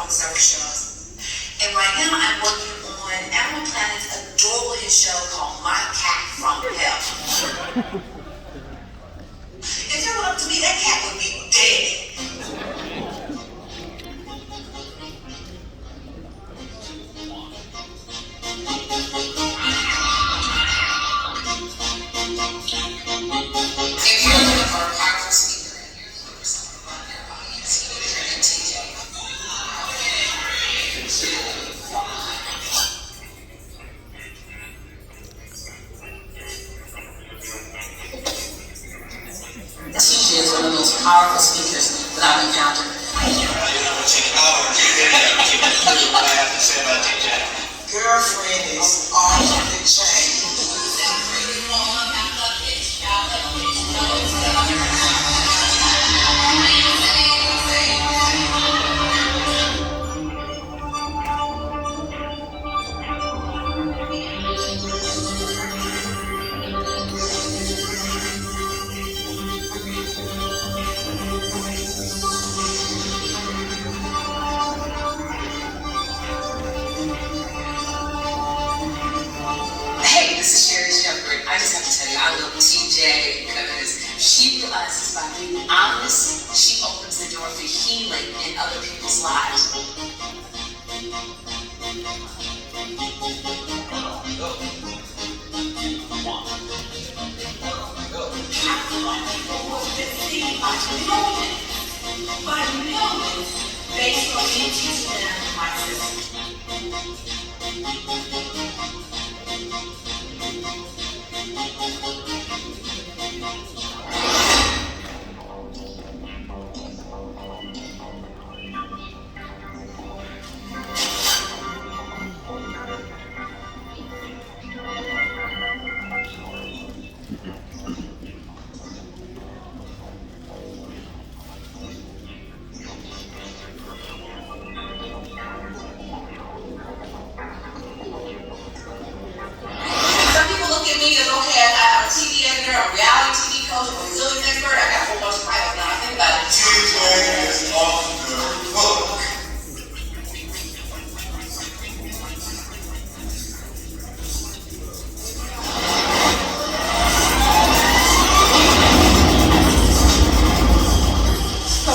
on several shows. And right now I'm working on Animal Planet's adorable hit show called My Cat from Hell. If it were up to me, that cat would be dead. If you're looking for a powerful speaker and you're looking for someone to run their audience, you need to bring in TJ. TJ is one of the most powerful speakers that I've encountered. What I have to say about TJ. Girlfriend is off the chain. I just have to tell you, I love TJ because she realizes by being honest, she opens the door for healing in other people's lives. By millions, based on me teaching them my system.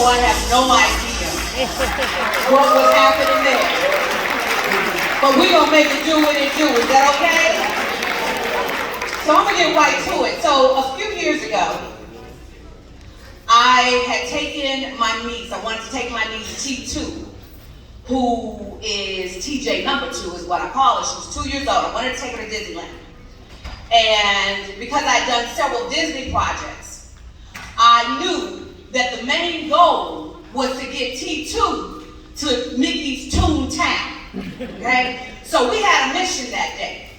I have no idea what was happening there. But we're going to make it do what it do. Is that okay? So I'm going to get right to it. So a few years ago, I had taken my niece. I wanted to take my niece T2, who is TJ number 2 is what I call her. She was 2 years old. I wanted to take her to Disneyland. And because I'd done several Disney projects, I knew that the main goal was to get T2 to Mickey's Toontown, okay? So we had a mission that day.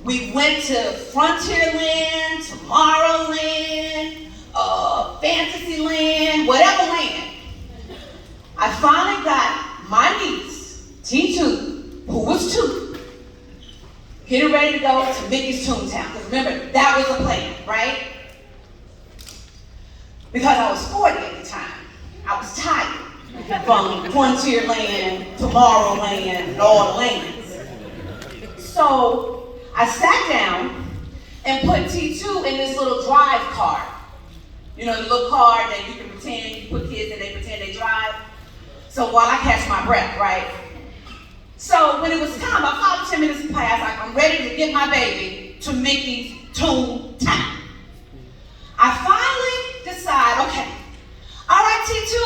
We went to Frontierland, Tomorrowland, Fantasyland, whatever land. I finally got my niece, T2, who was 2, getting ready to go to Mickey's Toontown. Because remember, that was the plan, right? Because I was 40 at the time. I was tired from Frontierland, Tomorrowland, and all the lands. So I sat down and put T2 in this little drive cart. You know, the little car that you can pretend, you put kids in, they pretend they drive. So while I catch my breath, right? So when it was time, about 5 or 10 minutes passed, like I'm ready to get my baby to Mickey's Toontown. I finally decide, okay, all right, T2,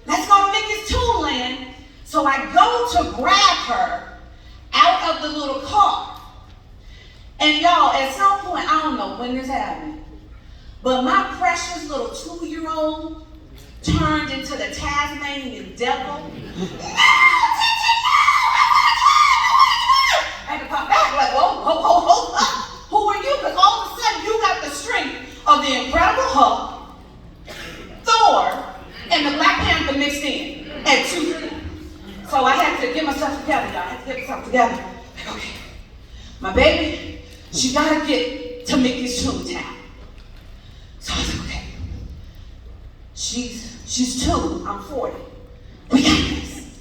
let's go to Mickey's Toonland. So I go to grab her out of the little car. And y'all, at some point, I don't know when this happened, but my precious little 2-year-old turned into the Tasmanian devil. I had to come back like, whoa, up. Who are you? Because all of a sudden you got the strength of the Incredible Hulk, Thor, and the Black Panther mixed in at 2. So I had to get myself together, y'all. I had to get myself together. Like, okay, my baby, she gotta get to Mickey's Toontown. So I was like, okay, she's 2, I'm 40. We got this.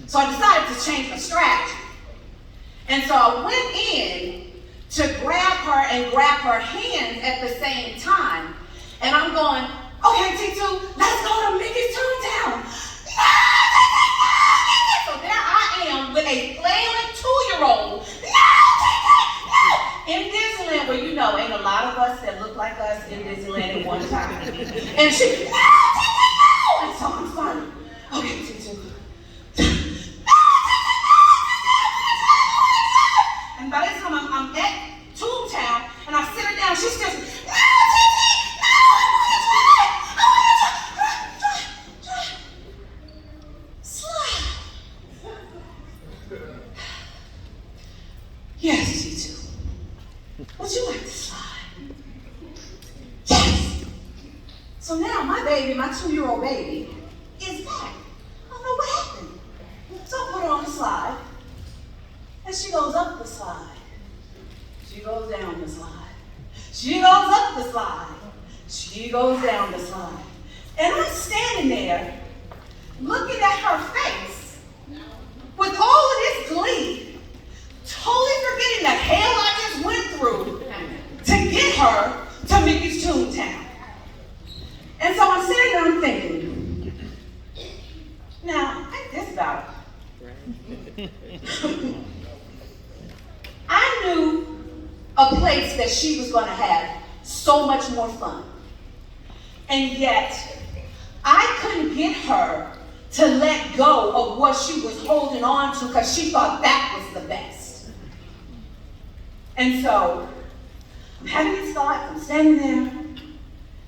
So I decided to change my strategy. And so I went in to grab her and grab her hands at the same time. And I'm going, okay, T2, let's go to Mickey's Toontown. So there I am with a flailing 2-year-old. In Disneyland, where you know, ain't a lot of us that look like us in Disneyland at one time. And she, no! And so I'm funny. Okay, T2. And by this time, I'm at Toontown, and I sit her down. She's still, no, T2, no! Slide. Yes, T2. Would you like to slide? Yes. So now my baby, my 2-year-old baby, is back. I don't know what happened. So I put her on the slide, and she goes up the slide. She goes down the slide. She goes up the slide. She goes down the slide. And I'm standing there, looking at her face, with all of this glee, totally forgetting the hell I just went through to get her to Mickey's Toontown. And so I'm sitting there, I'm thinking, now, think this about it. I knew a place that she was going to have so much more fun. And yet, I couldn't get her to let go of what she was holding on to because she thought that was the best. And so, I'm having these thoughts, I'm standing there,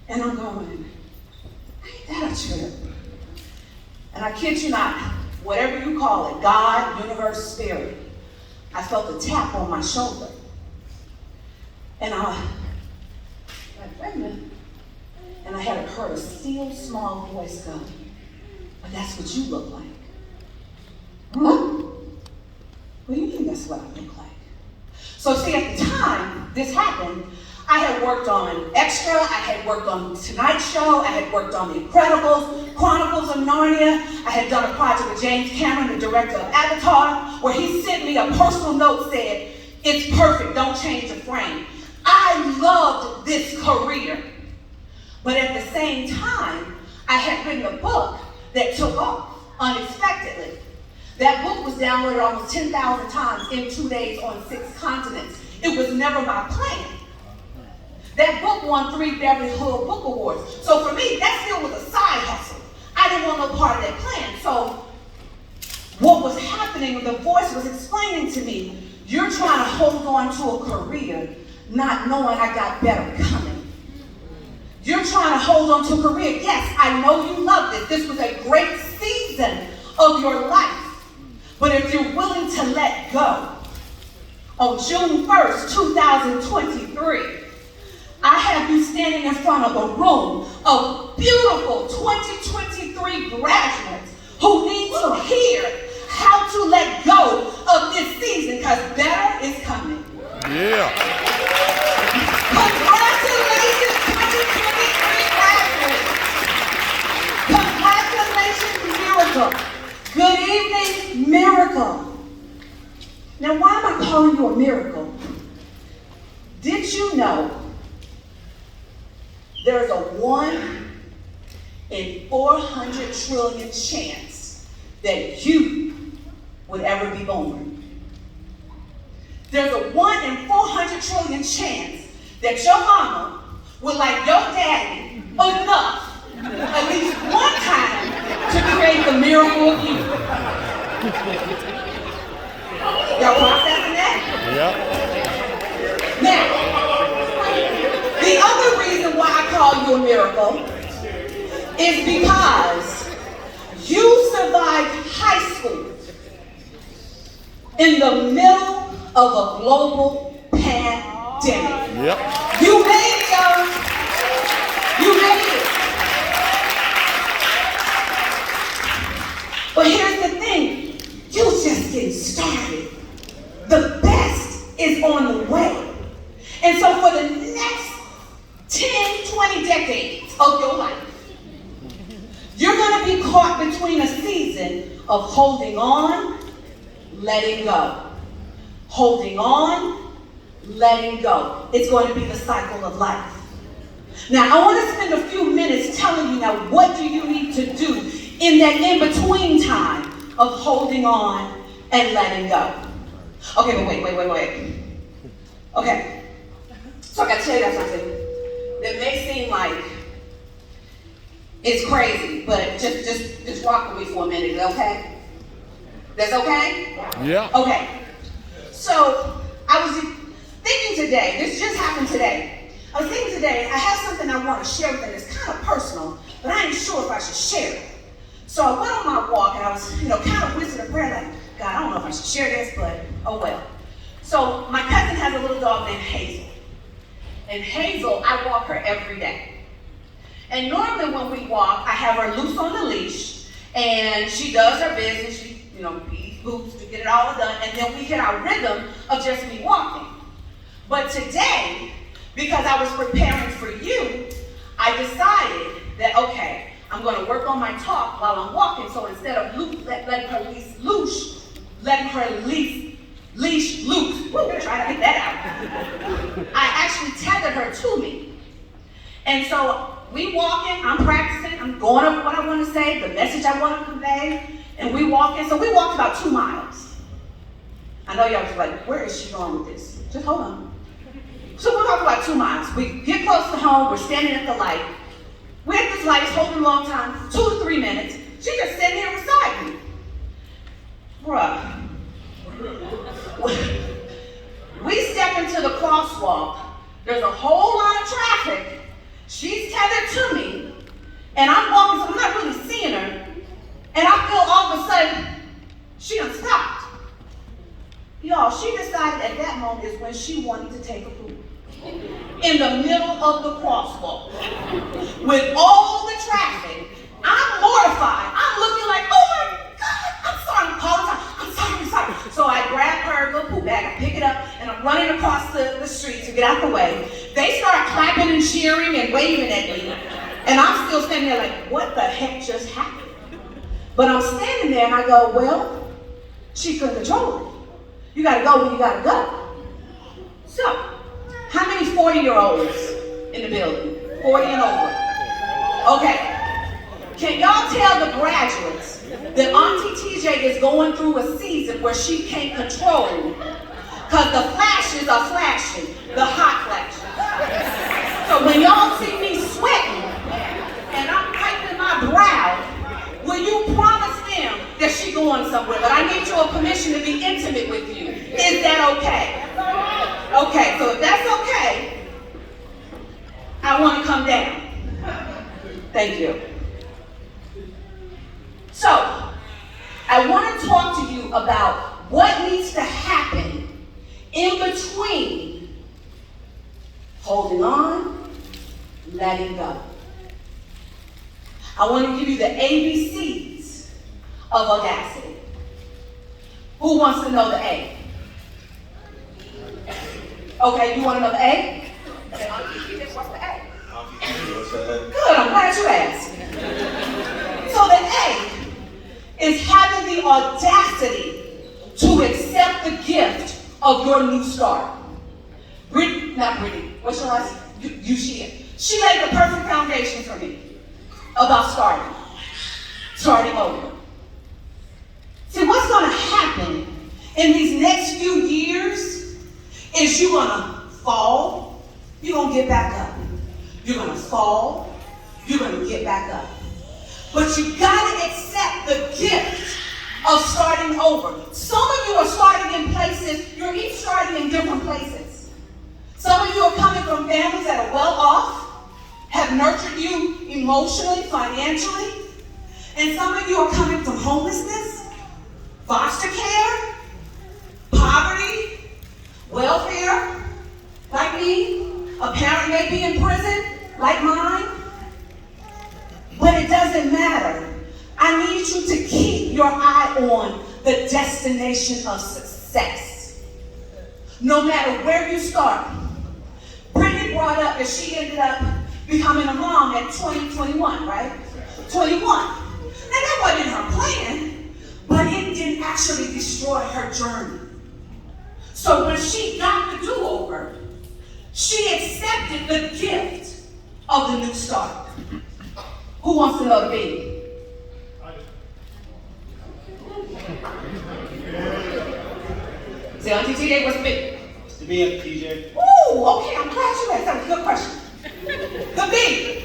and I'm going, ain't that a trip? And I kid you not, whatever you call it, God, universe, spirit, I felt a tap on my shoulder. And I wait a minute. And I had heard a still small voice go, but that's what you look like. Huh? What do you mean that's what I look like? So see, at the time this happened, I had worked on Extra, I had worked on Tonight Show, I had worked on The Incredibles, Chronicles of Narnia. I had done a project with James Cameron, the director of Avatar, where he sent me a personal note said, it's perfect, don't change the frame. I loved this career. But at the same time, I had written a book that took off unexpectedly. That book was downloaded almost 10,000 times in 2 days on 6 continents. It was never my plan. That book won 3 Beverly Hills Book Awards. So for me, that still was a side hustle. I didn't want no part of that plan. So what was happening, the voice was explaining to me, you're trying to hold on to a career, not knowing I got better coming. You're trying to hold on to a career. Yes, I know you loved it. This was a great season of your life. But if you're willing to let go, on June 1st, 2023, I have you standing in front of a room of beautiful 2023 graduates who need to hear how to let go of this season because better is coming. Yeah. Congratulations, 2023 graduates. Congratulations, Miracle. Good evening, Miracle. Now, why am I calling you a miracle? Did you know there's a 1 in 400 trillion chance that you would ever be born? There's a 1 in 400 trillion chance that your mama would like your daddy enough at least one time to create the miracle of you. Y'all processing that? Yeah. Now, the other reason why I call you a miracle is because you survived high school in the middle of a global pandemic. Yep. You made it, y'all. You made it. But here's the thing. You're just getting started. The best is on the way. And so for the next 10, 20 decades of your life, you're going to be caught between a season of holding on, letting go. Holding on, letting go. It's going to be the cycle of life. Now, I want to spend a few minutes telling you now, what do you need to do in that in-between time of holding on and letting go? Okay, but wait. Okay, so I got to tell you something that may seem like it's crazy, but just rock with me for a minute, is that okay? That's okay? Yeah. Okay. So I was thinking today, this just happened today. I was thinking today, I have something I want to share with you. It's kind of personal, but I ain't sure if I should share it. So I went on my walk and I was, kind of whispering a prayer like, God, I don't know if I should share this, but oh well. So my cousin has a little dog named Hazel. And Hazel, I walk her every day. And normally when we walk, I have her loose on the leash, and she does her business. She, bees, boots to get it all done, and then we hit our rhythm of just me walking. But today, because I was preparing for you, I decided that, okay, I'm going to work on my talk while I'm walking. So instead of letting her leash loose, woo, try to get that out. I actually tethered her to me. And so we walking, I'm practicing, I'm going over what I want to say, the message I want to convey, and we walking. So we walked about 2 miles. I know y'all was like, where is she going with this? Just hold on. So we walked about 2 miles. We get close to home, we're standing at the light. We're at this light, it's holding a long time, 2 to 3 minutes. She just sitting here beside me. Bruh. We step into the crosswalk. There's a whole lot of traffic. She's tethered to me, and I'm walking, so I'm not really seeing her. And I feel all of a sudden, she done stopped. Y'all, she decided at that moment is when she wanted to take a poop. In the middle of the crosswalk. With all the traffic, I'm mortified. I'm looking like, oh my God, I'm sorry. All the time, I'm sorry. So I grab her little poop bag, I pick it up, and I'm running across the street to get out the way. They start clapping and cheering and waving at me. And I'm still standing there like, what the heck just happened? But I'm standing there and I go, well, she couldn't control it. You gotta go when you gotta go. So, how many 40-year-olds in the building? 40 and over. Okay. Can y'all tell the graduates that Auntie TJ is going through a season where she can't control, because the flashes are flashing, the hot flashes. So when y'all see me sweating and I'm wiping my brow, will you promise them that she going somewhere? But I need your permission to be intimate with you. Is that okay? Okay, so if that's okay, I want to come down. Thank you. So, I want to talk to you about what needs to happen in between holding on, letting go. I want to give you the ABCs of audacity. Who wants to know the A? Okay, you want to know the A? Okay, what's the A? Good, I'm glad you asked. So the A is having the audacity to accept the gift of your new start. Brittany, what's your last name? She laid the perfect foundation for me about starting over. See, what's going to happen in these next few years is you're going to fall, you're going to get back up. You're going to fall, you're going to get back up. But you got to accept the gift of starting over. Some of you are starting in places, you're each starting in different places. Some of you are coming from families that are well off, have nurtured you emotionally, financially. And some of you are coming from homelessness, foster care, poverty, welfare, like me. A parent may be in prison, like mine. But it doesn't matter. I need you to keep your eye on the destination of success. No matter where you start. Brittany brought up that she ended up becoming a mom at 21, right? 21. And that wasn't her plan, it didn't actually destroy her journey. So when she got the do-over, she accepted the gift of the new start. Who wants to know the big? See, Auntie TJ, what's the big? What's the big, TJ? Ooh, okay, I'm glad you asked. That was a good question. The big.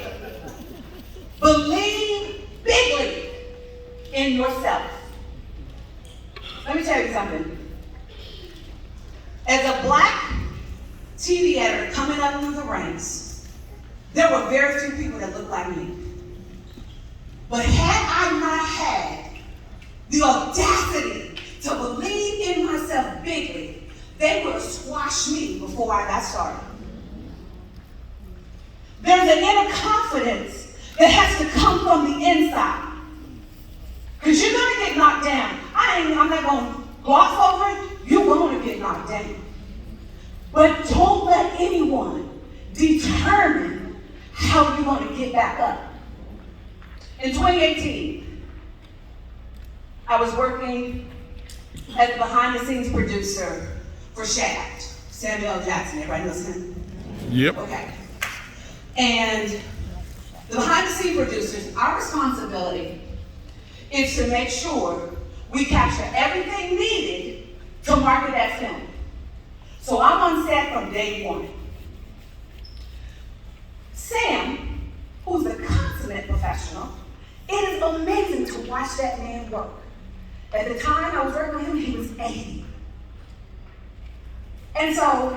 Believe bigly in yourself. Let me tell you something. As a black TV editor coming up through the ranks, there were very few people that looked like me. But had I not had the audacity to believe in myself bigly, they would have squashed me before I got started. There's an inner confidence that has to come from the inside. Because you're going to get knocked down. I'm not going to gloss over it. You're going to get knocked down. But don't let anyone determine how you're going to get back up. In 2018, I was working as a behind-the-scenes producer for Shaft. Samuel L. Jackson, everybody knows him? Yep. Okay. And the behind-the-scenes producers, our responsibility is to make sure we capture everything needed to market that film. So I'm on set from day one. Sam, who's a consummate professional, it is amazing to watch that man work. At the time I was working with him, he was 80. And so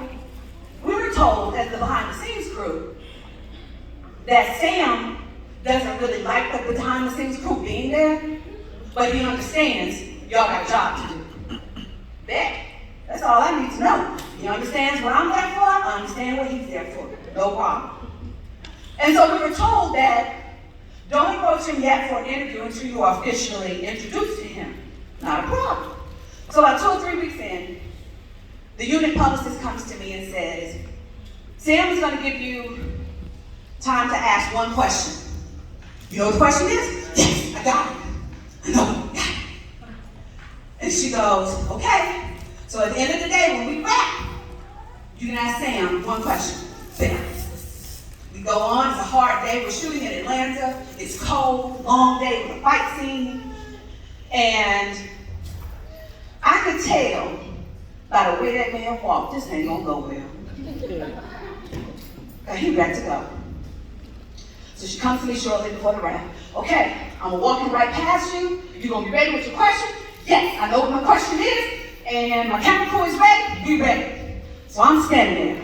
we were told as the behind-the-scenes crew that Sam doesn't really like the behind-the-scenes crew being there, but he understands y'all got a job to do. That's all I need to know. He understands what I'm there for, I understand what he's there for. No problem. And so we were told that don't approach him yet for an interview until you are officially introduced to him. Not a problem. So about 2 or 3 weeks in, the unit publicist comes to me and says, Sam is going to give you time to ask one question. You know what the question is? Yes, I got it. I know, got it. And she goes, okay. So at the end of the day, when we wrap, you can ask Sam one question. Sam. We go on, it's a hard day. We're shooting in Atlanta. It's cold, long day with a fight scene. And I could tell by the way that man walked, this ain't gonna go well. And he got to go. So she comes to me shortly before the wrap. Okay, I'm walking right past you. You gonna be ready with your question? Yes, I know what my question is, and my camera crew is ready. We ready. So I'm standing there,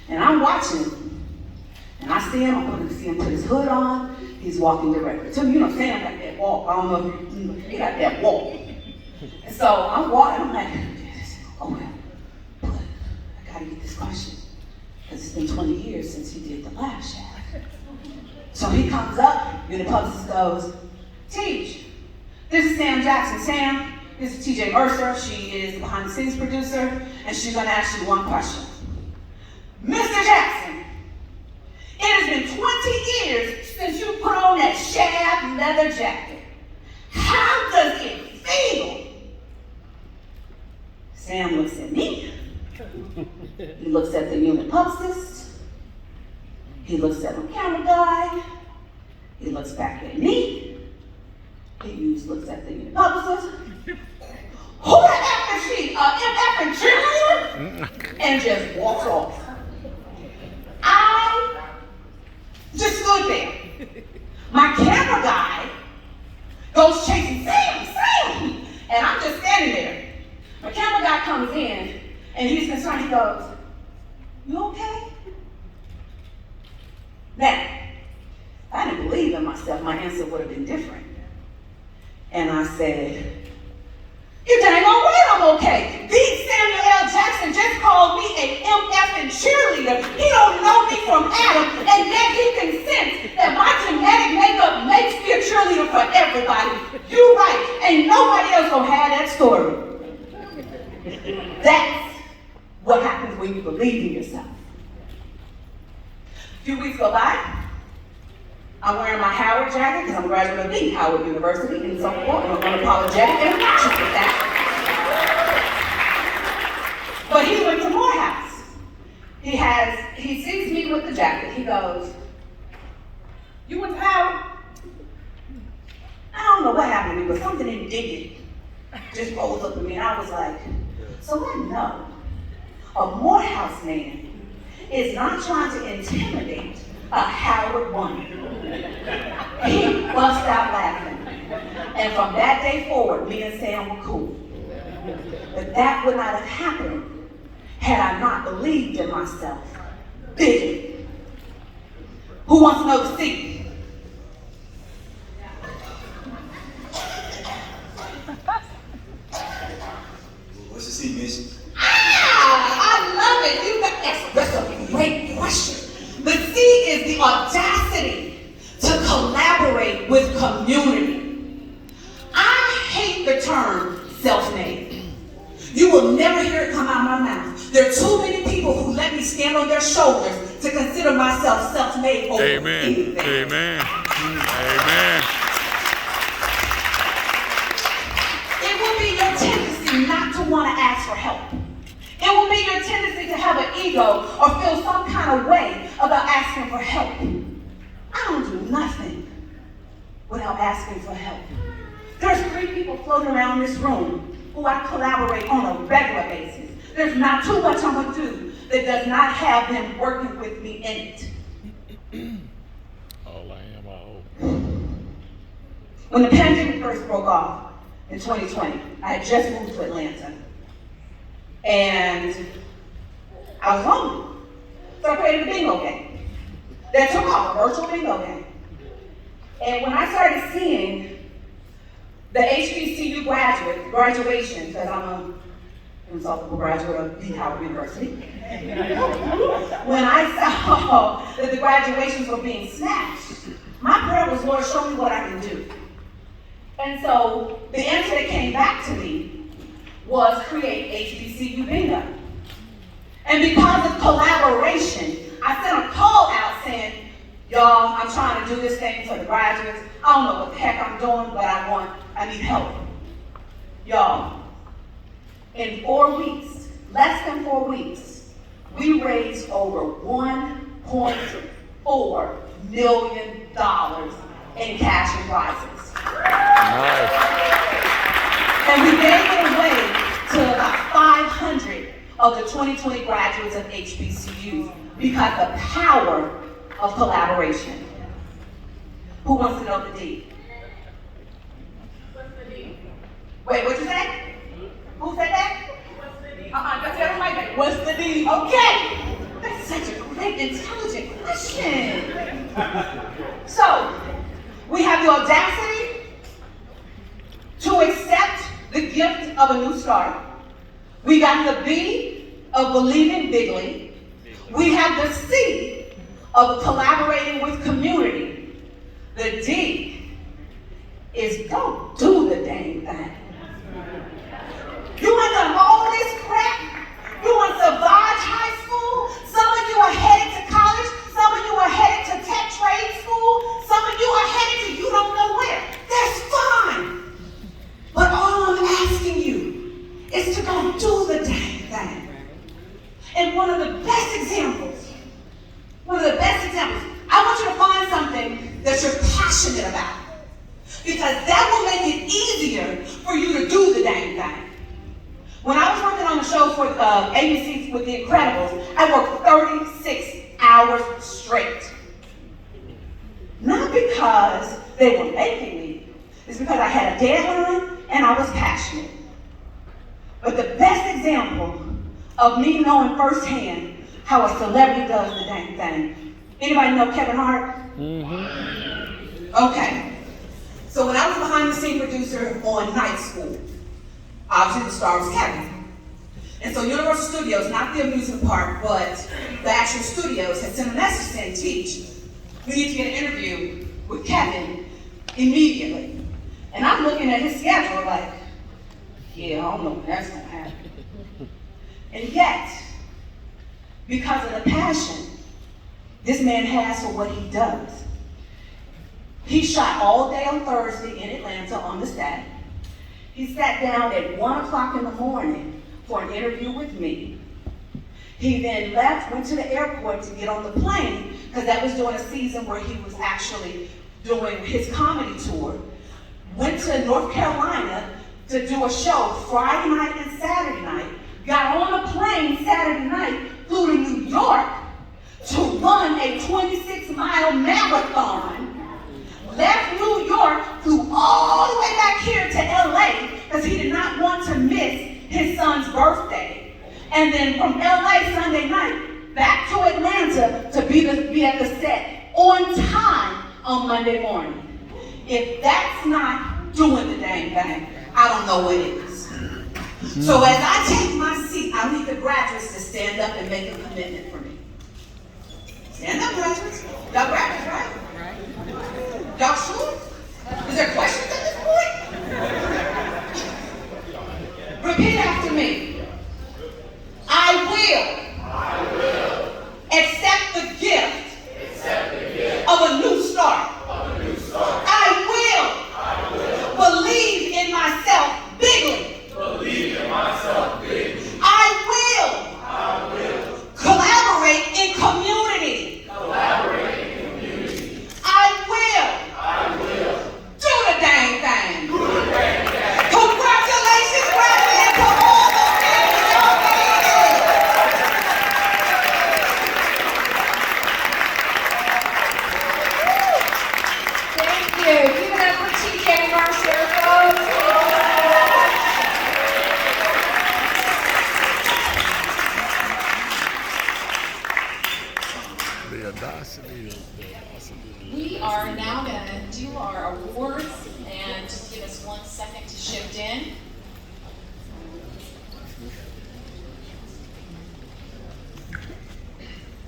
and I'm watching. And I see him, I'm going to see him put his hood on. He's walking directly to me. You know, Sam got that walk. I don't know if he got that walk. And so I'm walking, I'm like, oh well, but I got to get this question. Because it's been 20 years since he did the last Shaft. So he comes up, and the publicist goes, Teach, this is Sam Jackson. Sam, this is TJ Mercer. She is the behind the scenes producer, and she's going to ask you one question. Mr. Jackson, it has been 20 years since you put on that Shaft leather jacket. How does it feel? Sam looks at me. He looks at the unit publicist. He looks at my camera guy. He looks back at me. He looks at the unit publicist. Who the F is she? MF and cheerleader? And just walks off. I just stood there. My camera guy goes chasing Sam, and I'm just standing there. My camera guy comes in, and he's concerned. He goes, you okay? Now, if I didn't believe in myself, my answer would have been different. And I said, you dang all right, I'm okay. These Samuel L. Jackson just called me a MF and cheerleader. He don't know me from Adam, and yet he can sense that my genetic makeup makes me a cheerleader for everybody. You right, ain't nobody else gonna have that story. That's what happens when you believe in yourself. A few weeks go by, I'm wearing my Howard jacket because I'm a graduate of the Howard University and so forth. I'm unapologetic and obnoxious with that. But he went to Morehouse. He sees me with the jacket. He goes, "You went to Howard?" I don't know what happened to me, but something indignant just rose up in me. And I was like, so I know a Morehouse man is not trying to intimidate a Howard woman. He bust out laughing. And from that day forward, me and Sam were cool. But that would not have happened had I not believed in myself. Big. Who wants to know the secret? What's the secret, Miss? I love it. That's a great question. The C is the audacity to collaborate with community. I hate the term self-made. You will never hear it come out of my mouth. There are too many people who let me stand on their shoulders to consider myself self-made over anything. Amen. Amen. It will be your tendency not to want to ask for help. It will be your tendency to have an ego or feel some kind of way about asking for help. I don't do nothing without asking for help. There's 3 people floating around this room who I collaborate on a regular basis. There's not too much I'm going to do that does not have them working with me in it. All I am, I hope. When the pandemic first broke off in 2020, I had just moved to Atlanta. And I was lonely. So I created a bingo game that took off, a virtual bingo game. And when I started seeing the HBCU graduations, because I'm an insufferable graduate of the Howard University, when I saw that the graduations were being snatched, my prayer was, Lord, show me what I can do. And so the answer that came back to me was create HBCU bingo. And because of collaboration, I sent a call out saying, y'all, I'm trying to do this thing for the graduates. I don't know what the heck I'm doing, but I need help. Y'all, in 4 weeks, less than 4 weeks, we raised over $1.4 million in cash and prizes. Nice. And we gave it away to about 500 of the 2020 graduates of HBCUs because of the power of collaboration. Who wants to know the D? What's the D? Wait, what'd you say? Who said that? What's the D? That's everybody. What's the D? Okay. That's such a great, intelligent question. So, we have the audacity to accept the gift of a new start. We got the B of believing bigly. We have the C of collaborating with community. The D is don't do the dang thing. You went through all this crap. You went to Savage High School. Some of you are headed to college. Some of you are headed to tech trade school. Some of you are headed to you don't know where. That's fine. But all I'm asking you is to go do the dang thing. And one of the best examples, I want you to find something that you're passionate about. Because that will make it easier for you to do the dang thing. When I was working on the show for ABC with The Incredibles, I worked 36 hours straight. Not because they were making me, it's because I had a deadline and I was passionate. But the best example of me knowing firsthand how a celebrity does the dang thing. Anybody know Kevin Hart? Mm-hmm. Okay. So when I was behind the scene producer on Night School, obviously the star was Kevin. And so Universal Studios, not the amusement park, but the actual studios, had sent a message saying, Teach, we need to get an interview with Kevin immediately. And I'm looking at his schedule like, yeah, I don't know when that's gonna happen. And yet, because of the passion this man has for what he does, He shot all day on Thursday in Atlanta on the set. He sat down at 1 o'clock in the morning for an interview with me. He then left, went to the airport to get on the plane, because that was during a season where he was actually doing his comedy tour. Went to North Carolina to do a show Friday night and Saturday night. Got on a plane Saturday night, flew to New York to run a 26-mile marathon. Left New York, flew all the way back here to LA because he did not want to miss his son's birthday. And then from LA Sunday night, back to Atlanta to be at the set on time on Monday morning. If that's not doing the dang thing, I don't know what is. So as I take my seat, I need the graduates to stand up and make a commitment for me. Stand up, graduates. Y'all graduates, right? Y'all sure? Is there questions at this point? Repeat after me. I will accept the gift of a new start. I will believe in myself bigly. I will collaborate in community. I will do the dang thing. Congratulations, graduates, to all the things y'all made it. Thank you. Give it up for TJ Mercer, folks. The audacity. We are now going to do our awards, and just give us 1 second to shift in.